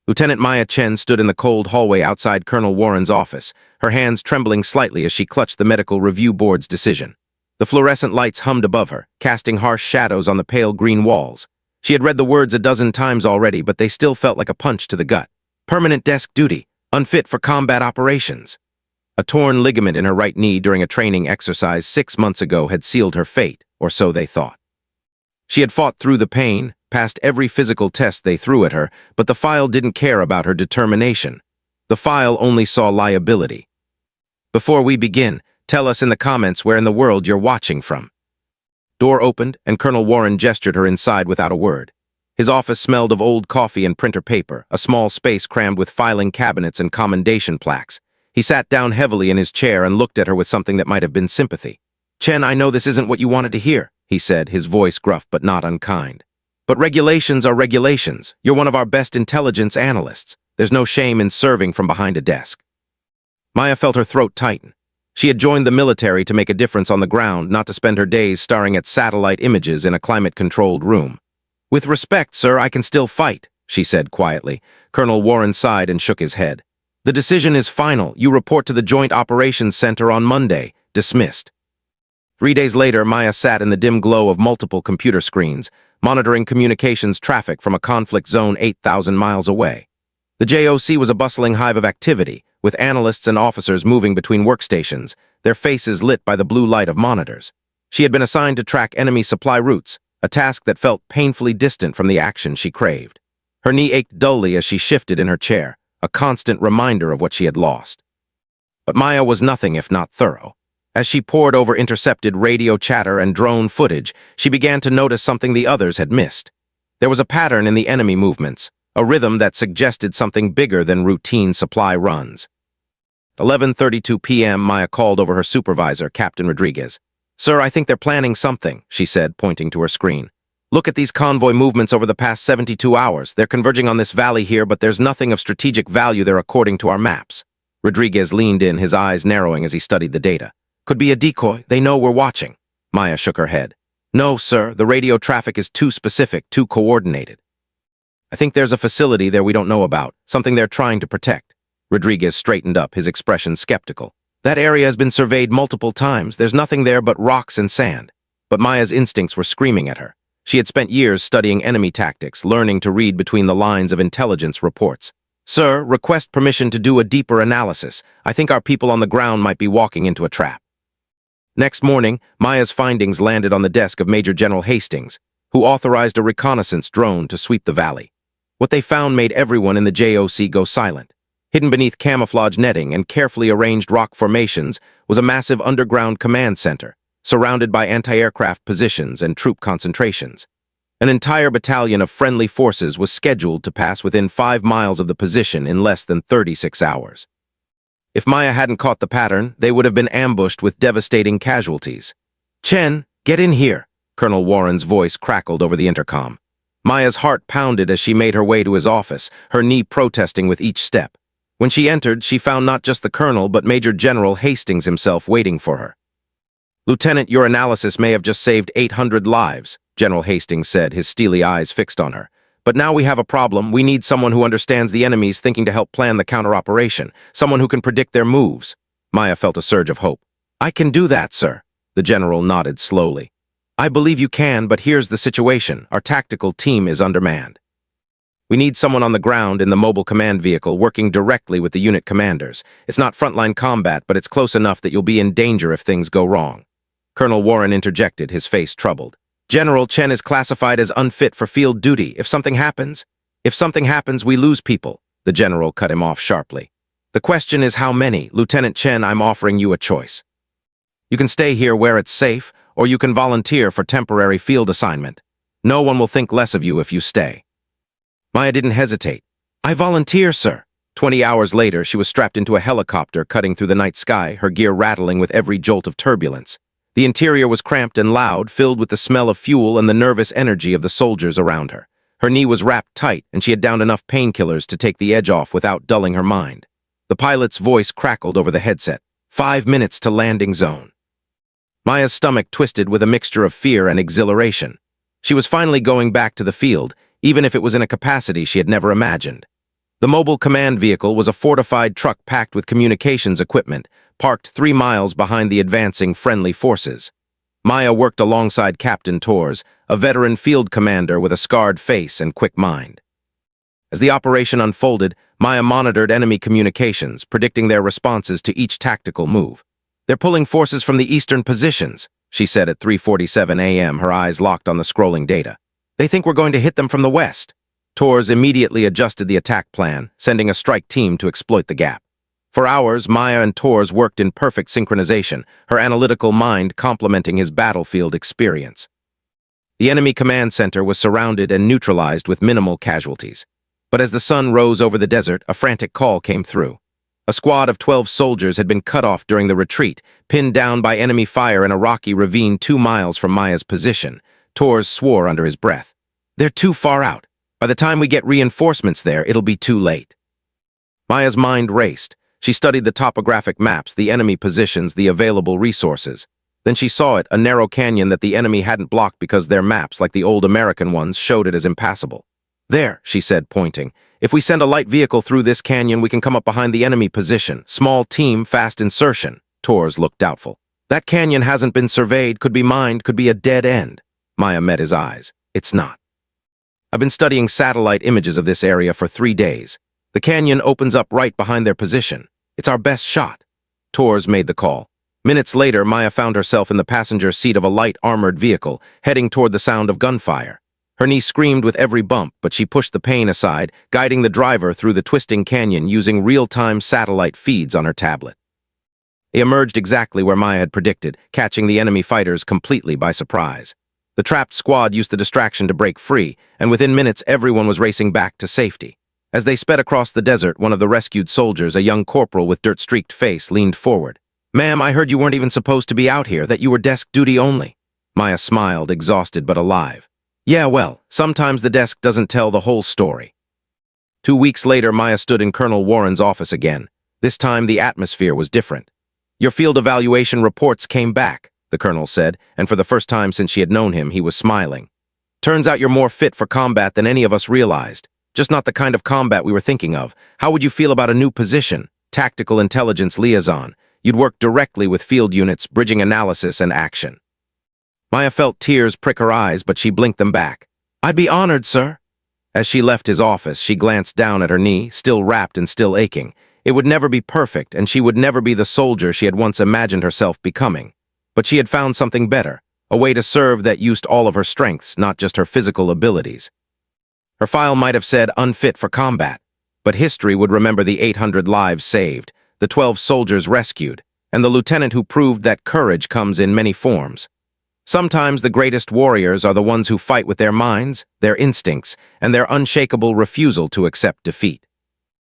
Lieutenant Maya Chen stood in the cold hallway outside Colonel Warren's office, her hands trembling slightly as she clutched the medical review board's decision. The fluorescent lights hummed above her, casting harsh shadows on the pale green walls. She had read the words a dozen times already, but they still felt like a punch to the gut. Permanent desk duty, unfit for combat operations. A torn ligament in her right knee during a training exercise 6 months ago had sealed her fate, or so they thought. She had fought through the pain, passed every physical test they threw at her, but the file didn't care about her determination. The file only saw liability. Before we begin, tell us in the comments where in the world you're watching from. Door opened, and Colonel Warren gestured her inside without a word. His office smelled of old coffee and printer paper, a small space crammed with filing cabinets and commendation plaques. He sat down heavily in his chair and looked at her with something that might have been sympathy. "Chen, I know this isn't what you wanted to hear," he said, his voice gruff but not unkind. "But regulations are regulations. You're one of our best intelligence analysts. There's no shame in serving from behind a desk." Maya felt her throat tighten. She had joined the military to make a difference on the ground, not to spend her days staring at satellite images in a climate-controlled room. "With respect, sir, I can still fight," she said quietly. Colonel Warren sighed and shook his head. "The decision is final. You report to the Joint Operations Center on Monday. Dismissed." 3 days later, Maya sat in the dim glow of multiple computer screens, monitoring communications traffic from a conflict zone 8,000 miles away. The JOC was a bustling hive of activity, with analysts and officers moving between workstations, their faces lit by the blue light of monitors. She had been assigned to track enemy supply routes, a task that felt painfully distant from the action she craved. Her knee ached dully as she shifted in her chair, a constant reminder of what she had lost. But Maya was nothing if not thorough. As she pored over intercepted radio chatter and drone footage, she began to notice something the others had missed. There was a pattern in the enemy movements, a rhythm that suggested something bigger than routine supply runs. 11:32 p.m., Maya called over her supervisor, Captain Rodriguez. "Sir, I think they're planning something," she said, pointing to her screen. "Look at these convoy movements over the past 72 hours. They're converging on this valley here, but there's nothing of strategic value there according to our maps." Rodriguez leaned in, his eyes narrowing as he studied the data. "Could be a decoy. They know we're watching." Maya shook her head. "No, sir. The radio traffic is too specific, too coordinated. I think there's a facility there we don't know about, something they're trying to protect." Rodriguez straightened up, his expression skeptical. "That area has been surveyed multiple times. There's nothing there but rocks and sand." But Maya's instincts were screaming at her. She had spent years studying enemy tactics, learning to read between the lines of intelligence reports. "Sir, request permission to do a deeper analysis. I think our people on the ground might be walking into a trap." Next morning, Maya's findings landed on the desk of Major General Hastings, who authorized a reconnaissance drone to sweep the valley. What they found made everyone in the JOC go silent. Hidden beneath camouflage netting and carefully arranged rock formations was a massive underground command center, surrounded by anti-aircraft positions and troop concentrations. An entire battalion of friendly forces was scheduled to pass within 5 miles of the position in less than 36 hours. If Maya hadn't caught the pattern, they would have been ambushed with devastating casualties. "Chen, get in here," Colonel Warren's voice crackled over the intercom. Maya's heart pounded as she made her way to his office, her knee protesting with each step. When she entered, she found not just the colonel, but Major General Hastings himself waiting for her. "Lieutenant, your analysis may have just saved 800 lives, General Hastings said, his steely eyes fixed on her. "But now we have a problem. We need someone who understands the enemy's thinking to help plan the counter-operation, someone who can predict their moves." Maya felt a surge of hope. "I can do that, sir." The general nodded slowly. "I believe you can, but here's the situation. Our tactical team is undermanned. We need someone on the ground in the mobile command vehicle working directly with the unit commanders. It's not frontline combat, but it's close enough that you'll be in danger if things go wrong." Colonel Warren interjected, his face troubled. "General, Chen is classified as unfit for field duty. If something happens, we lose people." The general cut him off sharply. "The question is how many? Lieutenant Chen, I'm offering you a choice. You can stay here where it's safe, or you can volunteer for temporary field assignment. No one will think less of you if you stay." Maya didn't hesitate. "I volunteer, sir." 20 hours later, she was strapped into a helicopter cutting through the night sky, her gear rattling with every jolt of turbulence. The interior was cramped and loud, filled with the smell of fuel and the nervous energy of the soldiers around her. Her knee was wrapped tight, and she had downed enough painkillers to take the edge off without dulling her mind. The pilot's voice crackled over the headset. 5 minutes to landing zone. Maya's stomach twisted with a mixture of fear and exhilaration. She was finally going back to the field, even if it was in a capacity she had never imagined. The mobile command vehicle was a fortified truck packed with communications equipment, parked 3 miles behind the advancing friendly forces. Maya worked alongside Captain Torres, a veteran field commander with a scarred face and quick mind. As the operation unfolded, Maya monitored enemy communications, predicting their responses to each tactical move. "They're pulling forces from the eastern positions," she said at 3:47 a.m., her eyes locked on the scrolling data. "They think we're going to hit them from the west." Torres immediately adjusted the attack plan, sending a strike team to exploit the gap. For hours, Maya and Torres worked in perfect synchronization, her analytical mind complementing his battlefield experience. The enemy command center was surrounded and neutralized with minimal casualties. But as the sun rose over the desert, a frantic call came through. A squad of 12 soldiers had been cut off during the retreat, pinned down by enemy fire in a rocky ravine 2 miles from Maya's position. Torres swore under his breath. "They're too far out. By the time we get reinforcements there, it'll be too late." Maya's mind raced. She studied the topographic maps, the enemy positions, the available resources. Then she saw it, a narrow canyon that the enemy hadn't blocked because their maps, like the old American ones, showed it as impassable. "There," she said, pointing. "If we send a light vehicle through this canyon, we can come up behind the enemy position. Small team, fast insertion." Torres looked doubtful. "That canyon hasn't been surveyed, could be mined, could be a dead end." Maya met his eyes. "It's not. I've been studying satellite images of this area for 3 days. The canyon opens up right behind their position. It's our best shot." Torres made the call. Minutes later, Maya found herself in the passenger seat of a light armored vehicle, heading toward the sound of gunfire. Her knee screamed with every bump, but she pushed the pain aside, guiding the driver through the twisting canyon using real-time satellite feeds on her tablet. They emerged exactly where Maya had predicted, catching the enemy fighters completely by surprise. The trapped squad used the distraction to break free, and within minutes everyone was racing back to safety. As they sped across the desert, one of the rescued soldiers, a young corporal with dirt-streaked face, leaned forward. "Ma'am, I heard you weren't even supposed to be out here, that you were desk duty only." Maya smiled, exhausted but alive. "Yeah, well, sometimes the desk doesn't tell the whole story." 2 weeks later, Maya stood in Colonel Warren's office again. This time, the atmosphere was different. "Your field evaluation reports came back," the colonel said, and for the first time since she had known him, he was smiling. "Turns out you're more fit for combat than any of us realized. Just not the kind of combat we were thinking of. How would you feel about a new position? Tactical intelligence liaison. You'd work directly with field units, bridging analysis and action." Maya felt tears prick her eyes, but she blinked them back. "I'd be honored, sir." As she left his office, she glanced down at her knee, still wrapped and still aching. It would never be perfect, and she would never be the soldier she had once imagined herself becoming. But she had found something better, a way to serve that used all of her strengths, not just her physical abilities. Her file might have said unfit for combat, but history would remember the 800 lives saved, the 12 soldiers rescued, and the lieutenant who proved that courage comes in many forms. Sometimes the greatest warriors are the ones who fight with their minds, their instincts, and their unshakable refusal to accept defeat.